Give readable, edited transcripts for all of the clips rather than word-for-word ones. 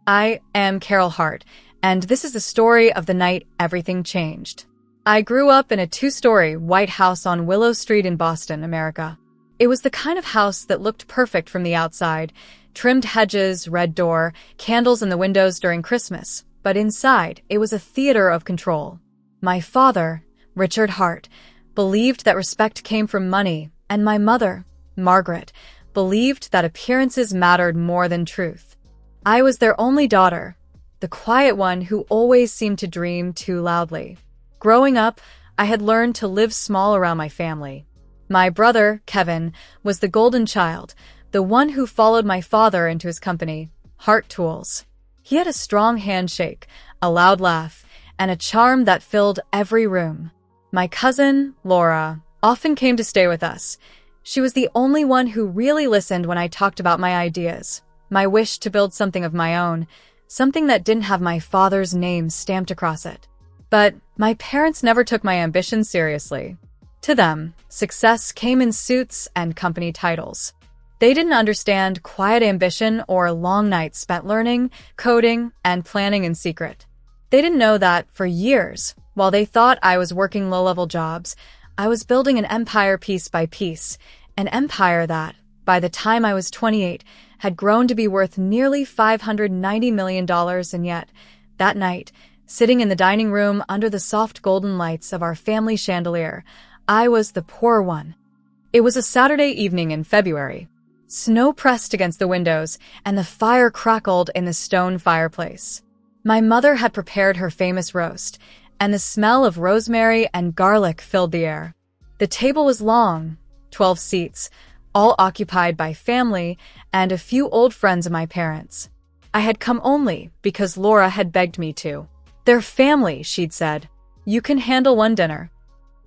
I am Carol Hart, and this is the story of the night everything changed. I grew up in a two-story white house on Willow Street in Boston, America. It was the kind of house that looked perfect from the outside, trimmed hedges, red door, candles in the windows during Christmas, but inside, it was a theater of control. My father, Richard Hart, believed that respect came from money, and my mother, Margaret, believed that appearances mattered more than truth. I was their only daughter, the quiet one who always seemed to dream too loudly. Growing up, I had learned to live small around my family. My brother, Kevin, was the golden child, the one who followed my father into his company, Hart Tools. He had a strong handshake, a loud laugh, and a charm that filled every room. My cousin, Laura, often came to stay with us. She was the only one who really listened when I talked about my ideas, my wish to build something of my own, something that didn't have my father's name stamped across it. But my parents never took my ambitions seriously. To them, success came in suits and company titles. They didn't understand quiet ambition or long nights spent learning, coding, and planning in secret. They didn't know that, for years, while they thought I was working low-level jobs, I was building an empire piece by piece, an empire that, by the time I was 28, had grown to be worth nearly $590 million, and yet, that night, sitting in the dining room under the soft golden lights of our family chandelier, I was the poor one. It was a Saturday evening in February. Snow pressed against the windows, and the fire crackled in the stone fireplace. My mother had prepared her famous roast, and the smell of rosemary and garlic filled the air. The table was long, 12 seats, all occupied by family and a few old friends of my parents. I had come only because Laura had begged me to. "They're family," she'd said. "You can handle one dinner."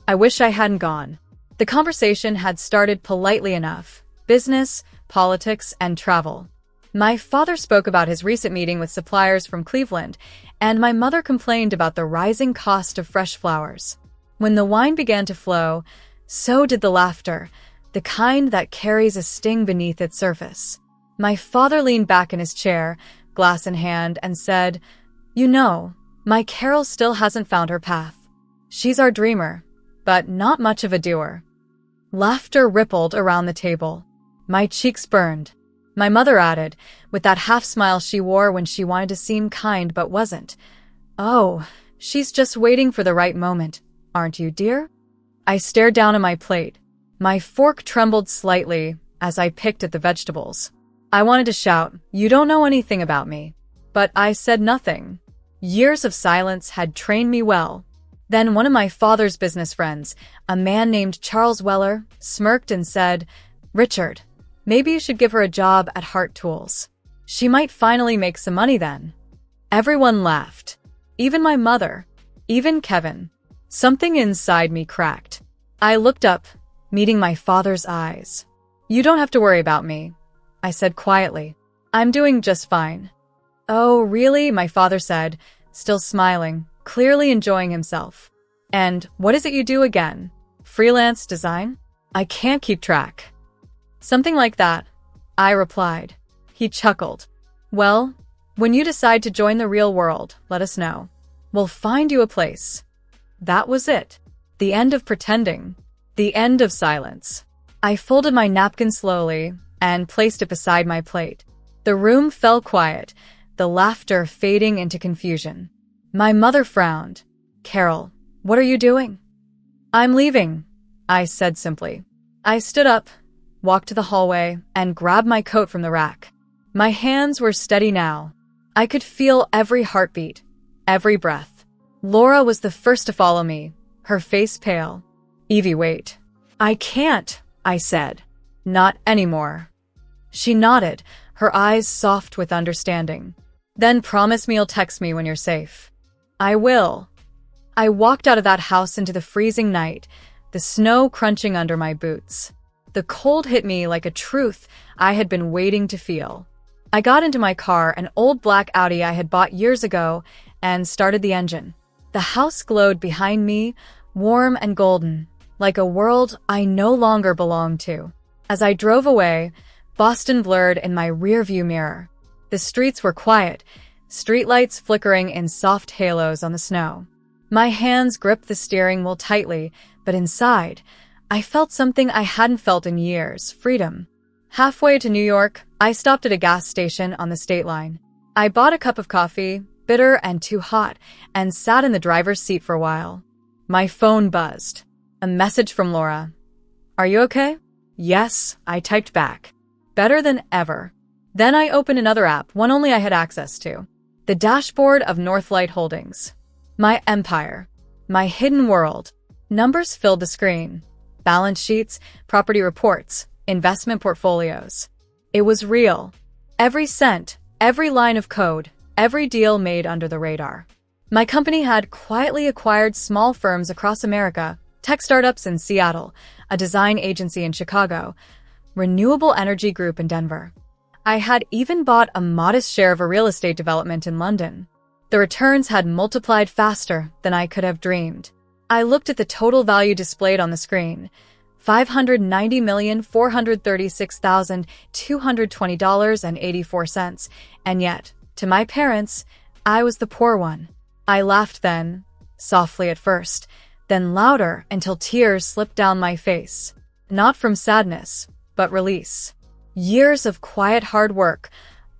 I wish I hadn't gone. The conversation had started politely enough. Business, politics, and travel. My father spoke about his recent meeting with suppliers from Cleveland, and my mother complained about the rising cost of fresh flowers. When the wine began to flow, so did the laughter, the kind that carries a sting beneath its surface. My father leaned back in his chair, glass in hand, and said, "You know, my Carol still hasn't found her path. She's our dreamer, but not much of a doer." Laughter rippled around the table. My cheeks burned. My mother added, with that half-smile she wore when she wanted to seem kind but wasn't, "Oh, she's just waiting for the right moment, aren't you, dear?" I stared down at my plate. My fork trembled slightly as I picked at the vegetables. I wanted to shout, "You don't know anything about me." But I said nothing. Years of silence had trained me well. Then one of my father's business friends, a man named Charles Weller, smirked and said, "Richard, maybe you should give her a job at Hart Tools. She might finally make some money then." Everyone laughed. Even my mother. Even Kevin. Something inside me cracked. I looked up, meeting my father's eyes. "You don't have to worry about me," I said quietly. "I'm doing just fine." "Oh, really?" my father said, still smiling, clearly enjoying himself. "And what is it you do again? Freelance design?" "I can't keep track." "Something like that," I replied. He chuckled. "Well, when you decide to join the real world, let us know. We'll find you a place." That was it. The end of pretending. The end of silence. I folded my napkin slowly and placed it beside my plate. The room fell quiet, the laughter fading into confusion. My mother frowned. "Carol, what are you doing?" "I'm leaving," I said simply. I stood up, walked to the hallway, and grabbed my coat from the rack. My hands were steady now. I could feel every heartbeat, every breath. Laura was the first to follow me, her face pale. "Evie, wait." "I can't," I said. "Not anymore." She nodded, her eyes soft with understanding. "Then promise me you'll text me when you're safe." "I will." I walked out of that house into the freezing night, the snow crunching under my boots. The cold hit me like a truth I had been waiting to feel. I got into my car, an old black Audi I had bought years ago, and started the engine. The house glowed behind me, warm and golden, like a world I no longer belonged to. As I drove away, Boston blurred in my rearview mirror. The streets were quiet, streetlights flickering in soft halos on the snow. My hands gripped the steering wheel tightly, but inside, I felt something I hadn't felt in years: freedom. Halfway to New York, I stopped at a gas station on the state line. I bought a cup of coffee, bitter and too hot, and sat in the driver's seat for a while. My phone buzzed. A message from Laura. "Are you okay?" "Yes," I typed back. Better than ever. Then I opened another app, one only I had access to. The dashboard of Northlight Holdings. My empire. My hidden world. Numbers filled the screen. Balance sheets, property reports, investment portfolios. It was real. Every cent, every line of code, every deal made under the radar. My company had quietly acquired small firms across America, tech startups in Seattle, a design agency in Chicago, renewable energy group in Denver. I had even bought a modest share of a real estate development in London. The returns had multiplied faster than I could have dreamed. I looked at the total value displayed on the screen. $590,436,220.84, and yet, to my parents, I was the poor one. I laughed then, softly at first, then louder until tears slipped down my face. Not from sadness, but release. Years of quiet hard work,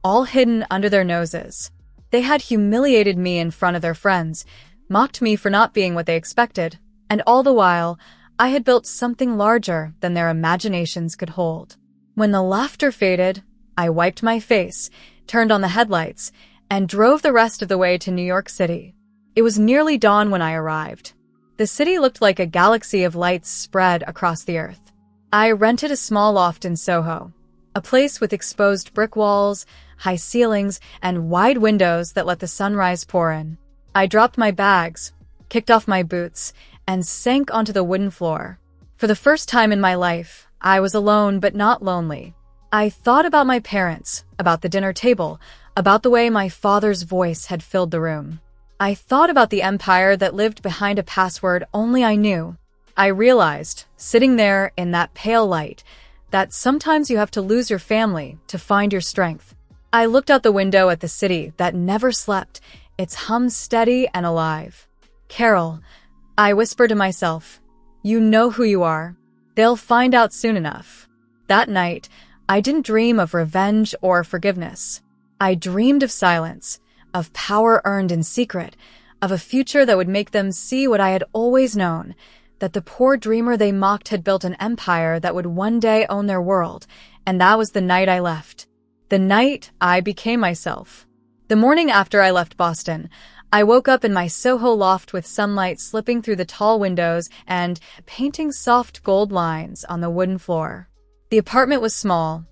all hidden under their noses. They had humiliated me in front of their friends, mocked me for not being what they expected, and all the while, I had built something larger than their imaginations could hold. When the laughter faded, I wiped my face, turned on the headlights, and drove the rest of the way to New York City. It was nearly dawn when I arrived. The city looked like a galaxy of lights spread across the earth. I rented a small loft in Soho, a place with exposed brick walls, high ceilings, and wide windows that let the sunrise pour in. I dropped my bags, kicked off my boots, and sank onto the wooden floor. For the first time in my life, I was alone but not lonely. I thought about my parents, about the dinner table, about the way my father's voice had filled the room. I thought about the empire that lived behind a password only I knew. I realized, sitting there in that pale light, that sometimes you have to lose your family to find your strength. I looked out the window at the city that never slept, its hum steady and alive. "Carol," I whispered to myself, "you know who you are. They'll find out soon enough." That night, I didn't dream of revenge or forgiveness. I dreamed of silence, of power earned in secret, of a future that would make them see what I had always known, that the poor dreamer they mocked had built an empire that would one day own their world, and that was the night I left. The night I became myself. The morning after I left Boston, I woke up in my Soho loft with sunlight slipping through the tall windows and painting soft gold lines on the wooden floor. The apartment was small,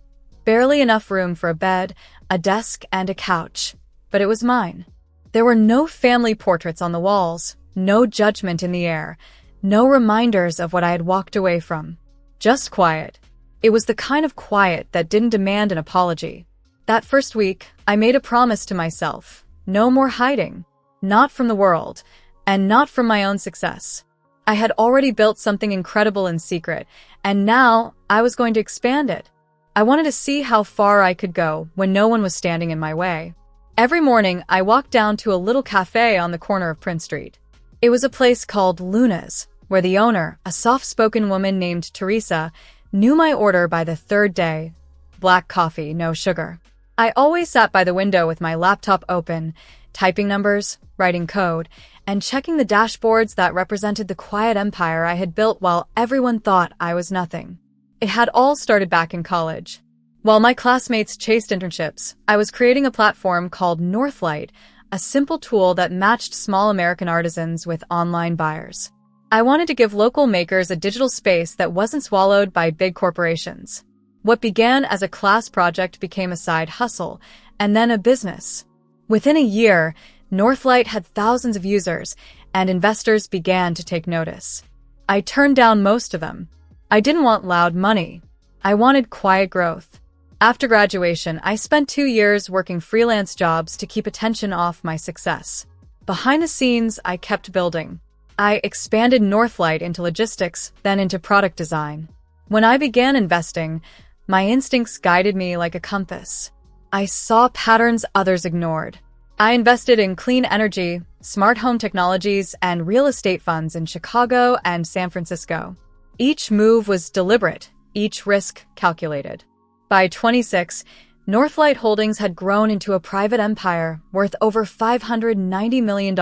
barely enough room for a bed, a desk, and a couch, but it was mine. There were no family portraits on the walls, no judgment in the air, no reminders of what I had walked away from. Just quiet. It was the kind of quiet that didn't demand an apology. That first week, I made a promise to myself. No more hiding. Not from the world, and not from my own success. I had already built something incredible in secret, and now I was going to expand it. I wanted to see how far I could go when no one was standing in my way. Every morning, I walked down to a little cafe on the corner of Prince Street. It was a place called Luna's, where the owner, a soft-spoken woman named Teresa, knew my order by the third day. Black coffee, no sugar. I always sat by the window with my laptop open, typing numbers, writing code, and checking the dashboards that represented the quiet empire I had built while everyone thought I was nothing. It had all started back in college. While my classmates chased internships, I was creating a platform called Northlight, a simple tool that matched small American artisans with online buyers. I wanted to give local makers a digital space that wasn't swallowed by big corporations. What began as a class project became a side hustle, and then a business. Within a year, Northlight had thousands of users, and investors began to take notice. I turned down most of them. I didn't want loud money. I wanted quiet growth. After graduation, I spent 2 years working freelance jobs to keep attention off my success. Behind the scenes, I kept building. I expanded Northlight into logistics, then into product design. When I began investing, my instincts guided me like a compass. I saw patterns others ignored. I invested in clean energy, smart home technologies, and real estate funds in Chicago and San Francisco. Each move was deliberate, each risk calculated. By 26, Northlight Holdings had grown into a private empire worth over $590 million,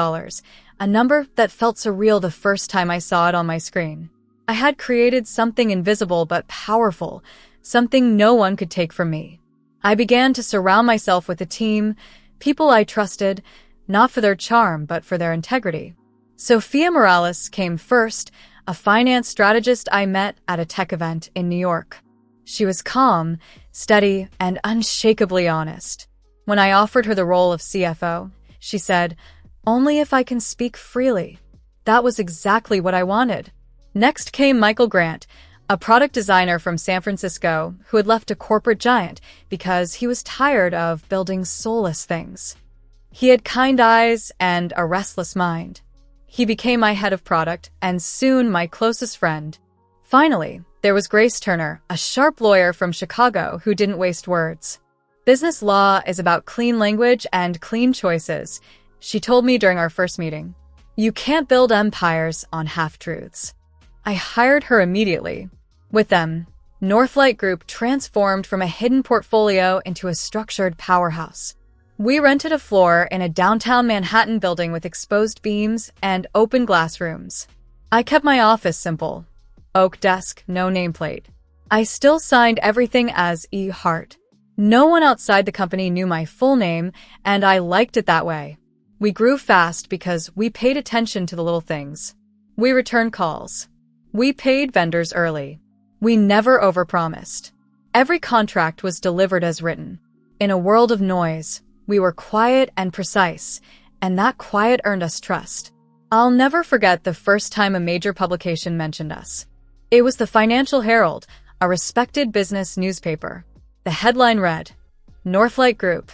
a number that felt surreal the first time I saw it on my screen. I had created something invisible but powerful, something no one could take from me. I began to surround myself with a team, people I trusted, not for their charm but for their integrity. Sophia Morales came first, a finance strategist I met at a tech event in New York. She was calm, steady, and unshakably honest. When I offered her the role of CFO, she said, "Only if I can speak freely." That was exactly what I wanted. Next came Michael Grant, a product designer from San Francisco who had left a corporate giant because he was tired of building soulless things. He had kind eyes and a restless mind. He became my head of product and soon my closest friend. Finally, there was Grace Turner, a sharp lawyer from Chicago who didn't waste words. "Business law is about clean language and clean choices," she told me during our first meeting. "You can't build empires on half-truths." I hired her immediately. With them, Northlight Group transformed from a hidden portfolio into a structured powerhouse. We rented a floor in a downtown Manhattan building with exposed beams and open glass rooms. I kept my office simple. Oak desk, no nameplate. I still signed everything as E. Hart. No one outside the company knew my full name, and I liked it that way. We grew fast because we paid attention to the little things. We returned calls. We paid vendors early. We never overpromised. Every contract was delivered as written. In a world of noise, we were quiet and precise, and that quiet earned us trust. I'll never forget the first time a major publication mentioned us. It was the Financial Herald, a respected business newspaper. The headline read, "Northlight Group,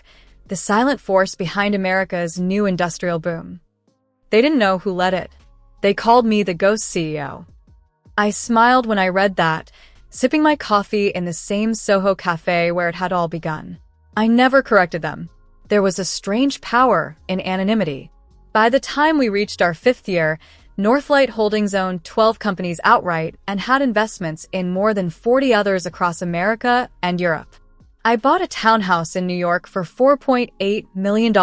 the silent force behind America's new industrial boom." They didn't know who led it. They called me the Ghost CEO. I smiled when I read that, sipping my coffee in the same Soho cafe where it had all begun. I never corrected them. There was a strange power in anonymity. By the time we reached our 5th year, Northlight Holdings owned 12 companies outright and had investments in more than 40 others across America and Europe. I bought a townhouse in New York for $4.8 million,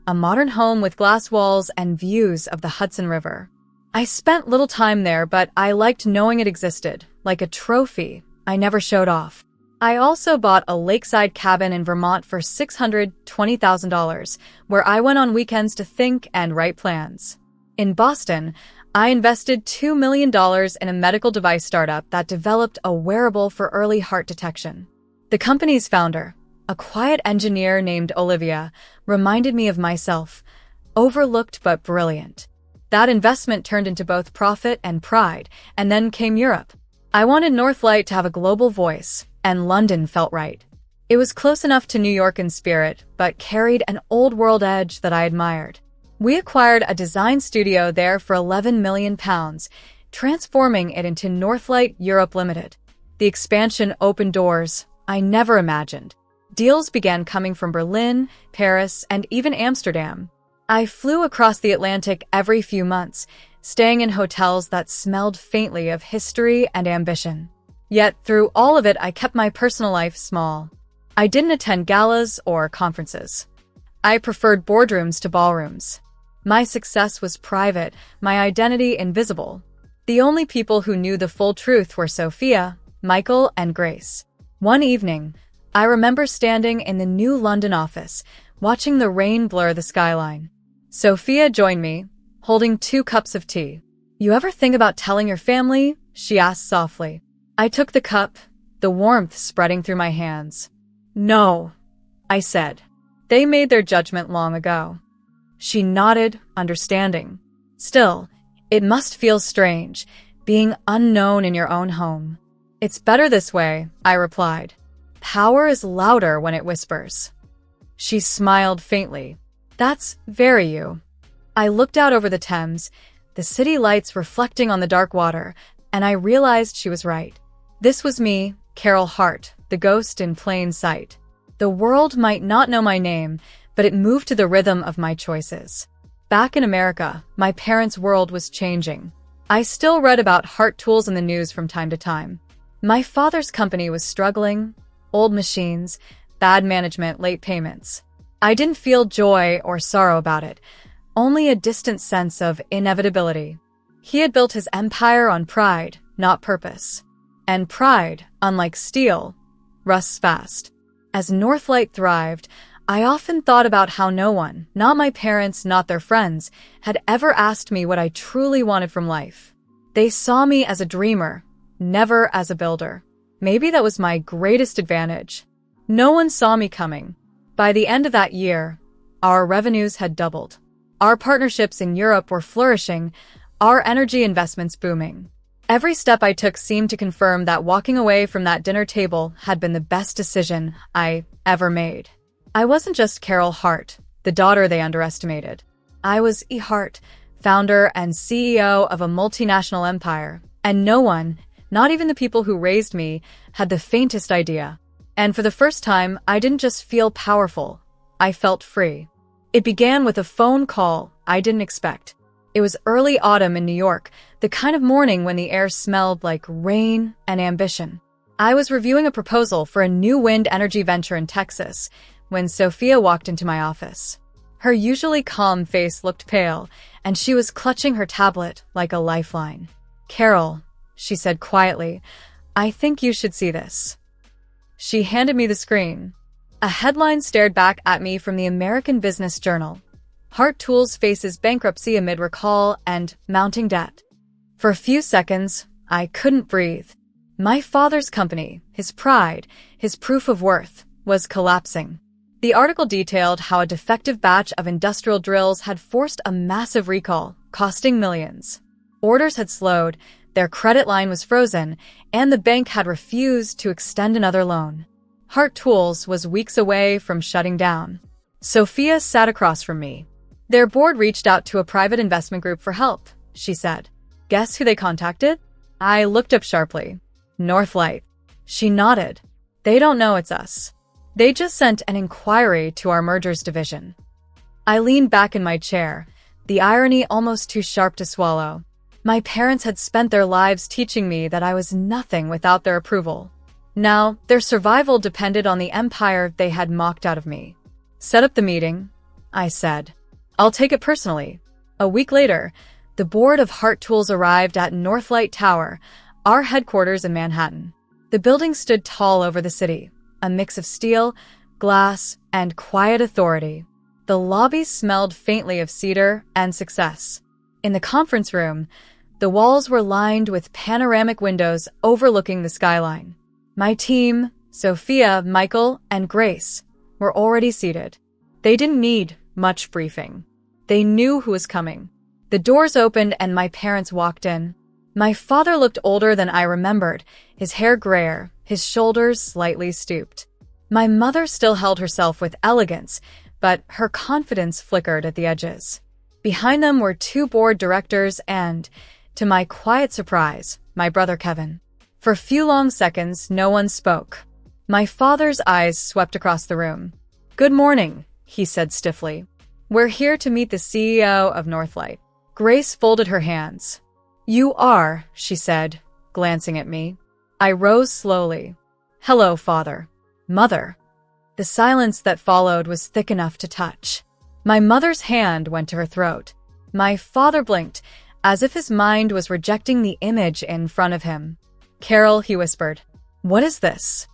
a modern home with glass walls and views of the Hudson River. I spent little time there, but I liked knowing it existed, like a trophy I never showed off. I also bought a lakeside cabin in Vermont for $620,000, where I went on weekends to think and write plans. In Boston, I invested $2 million in a medical device startup that developed a wearable for early heart detection. The company's founder, a quiet engineer named Olivia, reminded me of myself, overlooked but brilliant. That investment turned into both profit and pride, and then came Europe. I wanted Northlight to have a global voice, and London felt right. It was close enough to New York in spirit, but carried an old-world edge that I admired. We acquired a design studio there for £11 million, transforming it into Northlight Europe Limited. The expansion opened doors I never imagined. Deals began coming from Berlin, Paris, and even Amsterdam. I flew across the Atlantic every few months, staying in hotels that smelled faintly of history and ambition. Yet, through all of it, I kept my personal life small. I didn't attend galas or conferences. I preferred boardrooms to ballrooms. My success was private, my identity invisible. The only people who knew the full truth were Sophia, Michael, and Grace. One evening, I remember standing in the new London office, watching the rain blur the skyline. Sophia joined me, holding 2 cups of tea. "You ever think about telling your family?" she asked softly. I took the cup, the warmth spreading through my hands. "No," I said. "They made their judgment long ago." She nodded, understanding. "Still, it must feel strange, being unknown in your own home." "It's better this way," I replied. "Power is louder when it whispers." She smiled faintly. "That's very you." I looked out over the Thames, the city lights reflecting on the dark water, and I realized she was right. This was me, Carol Hart, the ghost in plain sight. The world might not know my name, but it moved to the rhythm of my choices. Back in America, my parents' world was changing. I still read about Heart Tools in the news from time to time. My father's company was struggling, old machines, bad management, late payments. I didn't feel joy or sorrow about it, only a distant sense of inevitability. He had built his empire on pride, not purpose. And pride, unlike steel, rusts fast. As Northlight thrived, I often thought about how no one, not my parents, not their friends, had ever asked me what I truly wanted from life. They saw me as a dreamer, never as a builder. Maybe that was my greatest advantage. No one saw me coming. By the end of that year, our revenues had doubled. Our partnerships in Europe were flourishing, our energy investments booming. Every step I took seemed to confirm that walking away from that dinner table had been the best decision I ever made. I wasn't just Carol Hart, the daughter they underestimated. I was E. Hart, founder and CEO of a multinational empire, and no one, not even the people who raised me, had the faintest idea. And for the first time, I didn't just feel powerful, I felt free. It began with a phone call I didn't expect. It was early autumn in New York, the kind of morning when the air smelled like rain and ambition. I was reviewing a proposal for a new wind energy venture in Texas when Sophia walked into my office. Her usually calm face looked pale, and she was clutching her tablet like a lifeline. "Carol," she said quietly, "I think you should see this." She handed me the screen. A headline stared back at me from the American Business Journal. Heart Tools faces bankruptcy amid recall and mounting debt. For a few seconds, I couldn't breathe. My father's company, his pride, his proof of worth, was collapsing. The article detailed how a defective batch of industrial drills had forced a massive recall, costing millions. Orders had slowed, their credit line was frozen, and the bank had refused to extend another loan. Heart Tools was weeks away from shutting down. Sophia sat across from me. "Their board reached out to a private investment group for help," she said. "Guess who they contacted?" I looked up sharply. "Northlight." She nodded. "They don't know it's us. They just sent an inquiry to our mergers division." I leaned back in my chair, the irony almost too sharp to swallow. My parents had spent their lives teaching me that I was nothing without their approval. Now, their survival depended on the empire they had mocked out of me. "Set up the meeting," I said. "I'll take it personally." A week later, the board of Heart Tools arrived at Northlight Tower, our headquarters in Manhattan. The building stood tall over the city, a mix of steel, glass, and quiet authority. The lobby smelled faintly of cedar and success. In the conference room, the walls were lined with panoramic windows overlooking the skyline. My team, Sophia, Michael, and Grace, were already seated. They didn't need much briefing. They knew who was coming. The doors opened and my parents walked in. My father looked older than I remembered, his hair grayer, his shoulders slightly stooped. My mother still held herself with elegance, but her confidence flickered at the edges. Behind them were two board directors and, to my quiet surprise, my brother Kevin. For a few long seconds, no one spoke. My father's eyes swept across the room. "Good morning," he said stiffly. "We're here to meet the CEO of Northlight." Grace folded her hands. "You are," she said, glancing at me. I rose slowly. "Hello, Father." "Mother." The silence that followed was thick enough to touch. My mother's hand went to her throat. My father blinked, as if his mind was rejecting the image in front of him. "Carol," he whispered. "What is this?"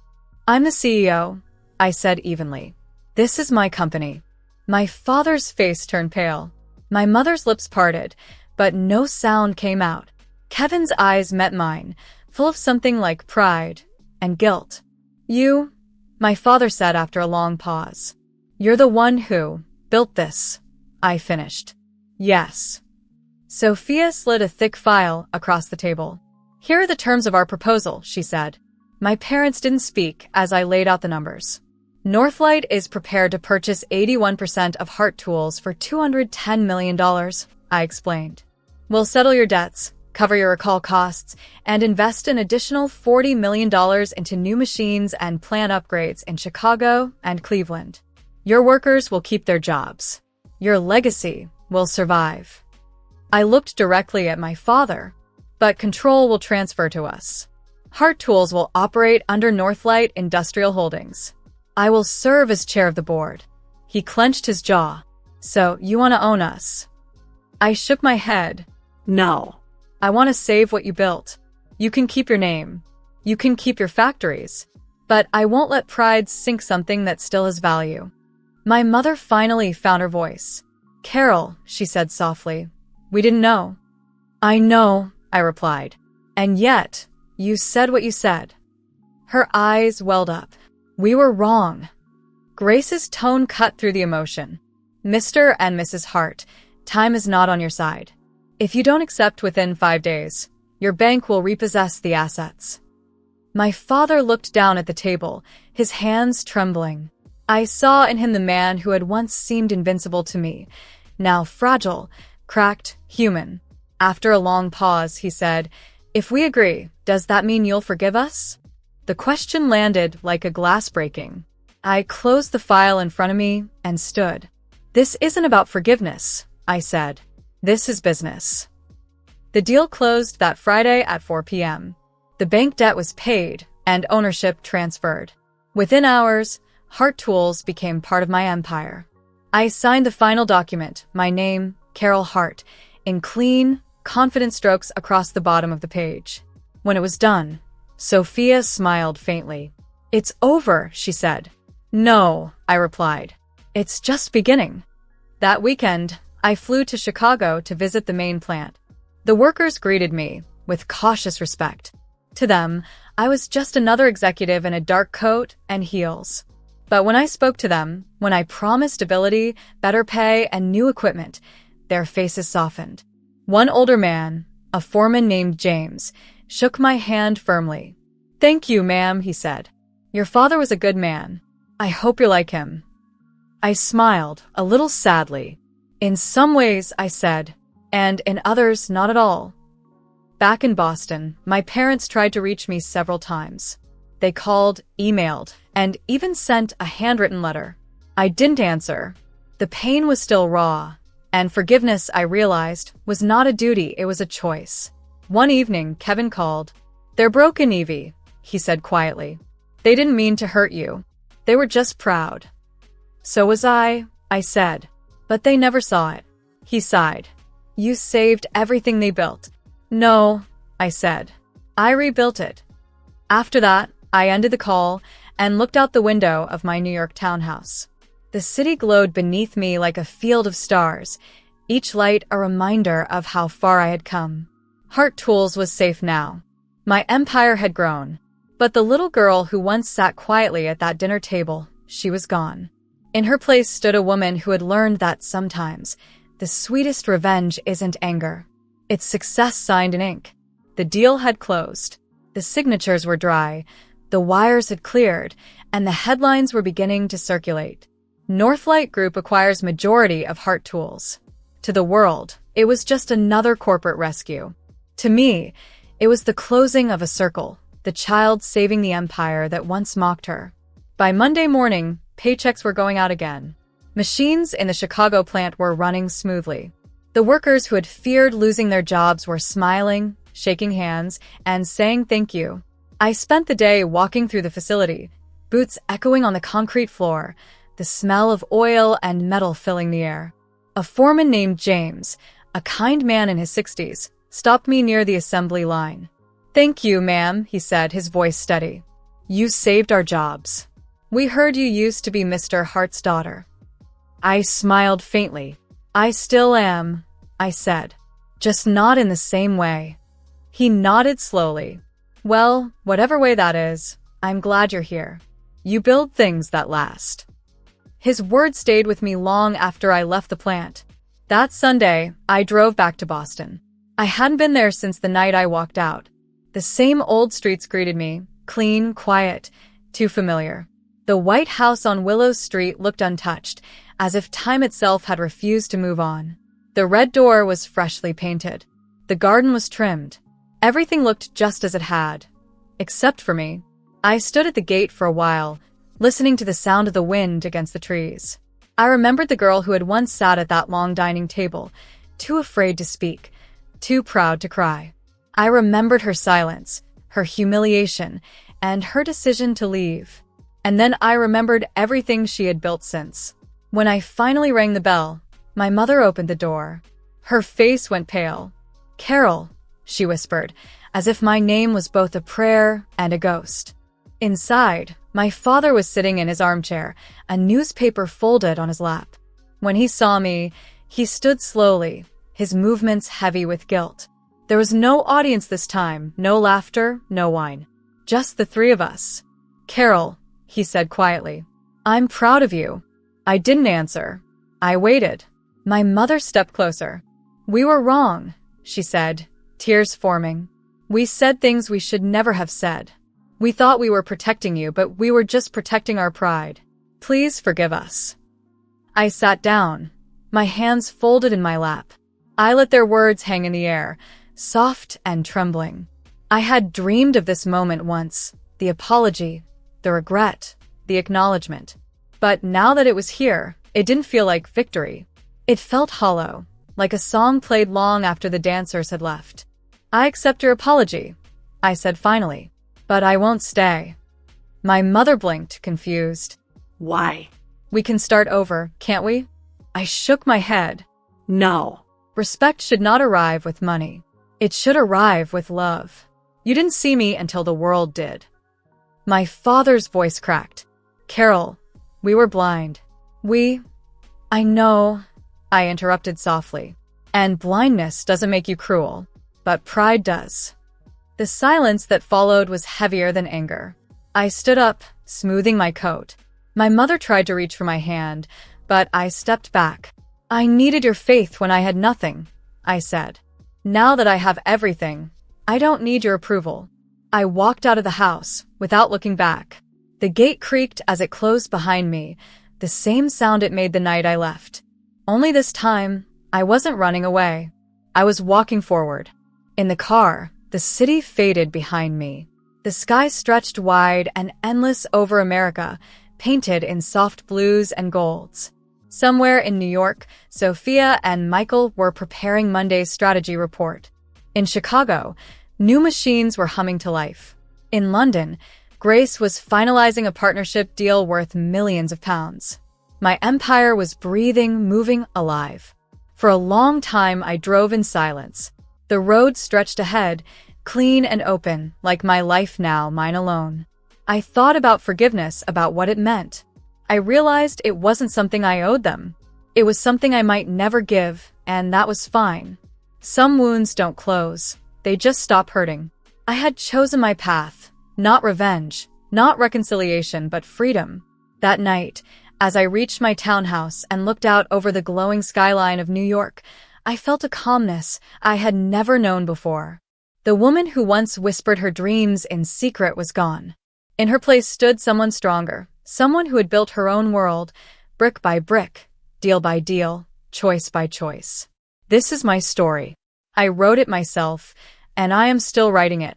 "I'm the CEO," I said evenly. "This is my company." My father's face turned pale. My mother's lips parted, but no sound came out. Kevin's eyes met mine, full of something like pride and guilt. "You," my father said after a long pause. "You're the one who built this," I finished. "Yes." Sophia slid a thick file across the table. "Here are the terms of our proposal," she said. My parents didn't speak as I laid out the numbers. Northlight is prepared to purchase 81% of Heart Tools for $210 million, I explained. "We'll settle your debts, cover your recall costs, and invest an additional $40 million into new machines and plant upgrades in Chicago and Cleveland." Your workers will keep their jobs. Your legacy will survive. I looked directly at my father, but control will transfer to us. Hart Tools will operate under Northlight Industrial Holdings. I will serve as chair of the board. He clenched his jaw. So, you want to own us? I shook my head. No. I want to save what you built. You can keep your name. You can keep your factories. But I won't let pride sink something that still has value. My mother finally found her voice. Carol, she said softly. We didn't know. I know, I replied. And yet, you said what you said. Her eyes welled up. We were wrong. Grace's tone cut through the emotion. Mr. and Mrs. Hart, time is not on your side. If you don't accept within 5 days, your bank will repossess the assets. My father looked down at the table, his hands trembling. I saw in him the man who had once seemed invincible to me, now fragile, cracked, human. After a long pause, he said, If we agree, does that mean you'll forgive us? The question landed like a glass breaking. I closed the file in front of me and stood. This isn't about forgiveness, I said. This is business. The deal closed that Friday at 4 p.m. The bank debt was paid and ownership transferred. Within hours, Hart Tools became part of my empire. I signed the final document, my name, Carol Hart, in clean, confident strokes across the bottom of the page. When it was done, Sophia smiled faintly. It's over, she said. No, I replied. It's just beginning. That weekend, I flew to Chicago to visit the main plant. The workers greeted me with cautious respect. To them, I was just another executive in a dark coat and heels. But when I spoke to them, when I promised stability, better pay, and new equipment, their faces softened. One older man, a foreman named James, shook my hand firmly. Thank you, ma'am, he said. Your father was a good man. I hope you're like him. I smiled, a little sadly. In some ways, I said, and in others, not at all. Back in Boston, my parents tried to reach me several times. They called, emailed, and even sent a handwritten letter. I didn't answer. The pain was still raw, and forgiveness, I realized, was not a duty, it was a choice. One evening, Kevin called. They're broken, Evie, he said quietly. They didn't mean to hurt you. They were just proud. So was I said. But they never saw it. He sighed. You saved everything they built. No, I said. I rebuilt it. After that, I ended the call and looked out the window of my New York townhouse. The city glowed beneath me like a field of stars, each light a reminder of how far I had come. Hart Tools was safe now. My empire had grown. But the little girl who once sat quietly at that dinner table, she was gone. In her place stood a woman who had learned that sometimes the sweetest revenge isn't anger. It's success signed in ink. The deal had closed. The signatures were dry. The wires had cleared, and the headlines were beginning to circulate. Northlight Group acquires majority of Hart Tools. To the world, it was just another corporate rescue. To me, it was the closing of a circle, the child saving the empire that once mocked her. By Monday morning, paychecks were going out again. Machines in the Chicago plant were running smoothly. The workers who had feared losing their jobs were smiling, shaking hands, and saying thank you. I spent the day walking through the facility, boots echoing on the concrete floor, the smell of oil and metal filling the air. A foreman named James, a kind man in his 60s, stopped me near the assembly line. Thank you, ma'am, he said, his voice steady. You saved our jobs. We heard you used to be Mr. Hart's daughter. I smiled faintly. I still am, I said. Just not in the same way. He nodded slowly. Well, whatever way that is, I'm glad you're here. You build things that last. His words stayed with me long after I left the plant. That Sunday, I drove back to Boston. I hadn't been there since the night I walked out. The same old streets greeted me, clean, quiet, too familiar. The white house on Willow Street looked untouched, as if time itself had refused to move on. The red door was freshly painted. The garden was trimmed. Everything looked just as it had. Except for me. I stood at the gate for a while, listening to the sound of the wind against the trees. I remembered the girl who had once sat at that long dining table, too afraid to speak, too proud to cry. I remembered her silence, her humiliation, and her decision to leave. And then I remembered everything she had built since. When I finally rang the bell, my mother opened the door. Her face went pale. "Carol," she whispered, as if my name was both a prayer and a ghost. Inside, my father was sitting in his armchair, a newspaper folded on his lap. When he saw me, he stood slowly, his movements heavy with guilt. There was no audience this time, no laughter, no wine. Just the three of us. "Carol," he said quietly, "I'm proud of you." I didn't answer. I waited. My mother stepped closer. "We were wrong," she said, tears forming. "We said things we should never have said. We thought we were protecting you, but we were just protecting our pride. Please forgive us." I sat down, my hands folded in my lap. I let their words hang in the air, soft and trembling. I had dreamed of this moment once, the apology, the regret, the acknowledgement. But now that it was here, it didn't feel like victory. It felt hollow, like a song played long after the dancers had left. "I accept your apology," I said finally, "but I won't stay." My mother blinked, confused. "Why?" "We can start over, can't we?" I shook my head. "No." Respect should not arrive with money. It should arrive with love. You didn't see me until the world did. My father's voice cracked. "Carol, we were blind. I know," I interrupted softly. "And blindness doesn't make you cruel, but pride does." The silence that followed was heavier than anger. I stood up, smoothing my coat. My mother tried to reach for my hand, but I stepped back. "I needed your faith when I had nothing," I said. "Now that I have everything, I don't need your approval." I walked out of the house, without looking back. The gate creaked as it closed behind me, the same sound it made the night I left. Only this time, I wasn't running away. I was walking forward. In the car, the city faded behind me. The sky stretched wide and endless over America, painted in soft blues and golds. Somewhere in New York, Sophia and Michael were preparing Monday's strategy report. In Chicago, new machines were humming to life. In London, Grace was finalizing a partnership deal worth millions of pounds. My empire was breathing, moving, alive. For a long time, I drove in silence. The road stretched ahead, clean and open, like my life now, mine alone. I thought about forgiveness, about what it meant. I realized it wasn't something I owed them. It was something I might never give, and that was fine. Some wounds don't close. They just stop hurting. I had chosen my path. Not revenge, not reconciliation, but freedom. That night, as I reached my townhouse and looked out over the glowing skyline of New York, I felt a calmness I had never known before. The woman who once whispered her dreams in secret was gone. In her place stood someone stronger, someone who had built her own world, brick by brick, deal by deal, choice by choice. This is my story. I wrote it myself, and I am still writing it.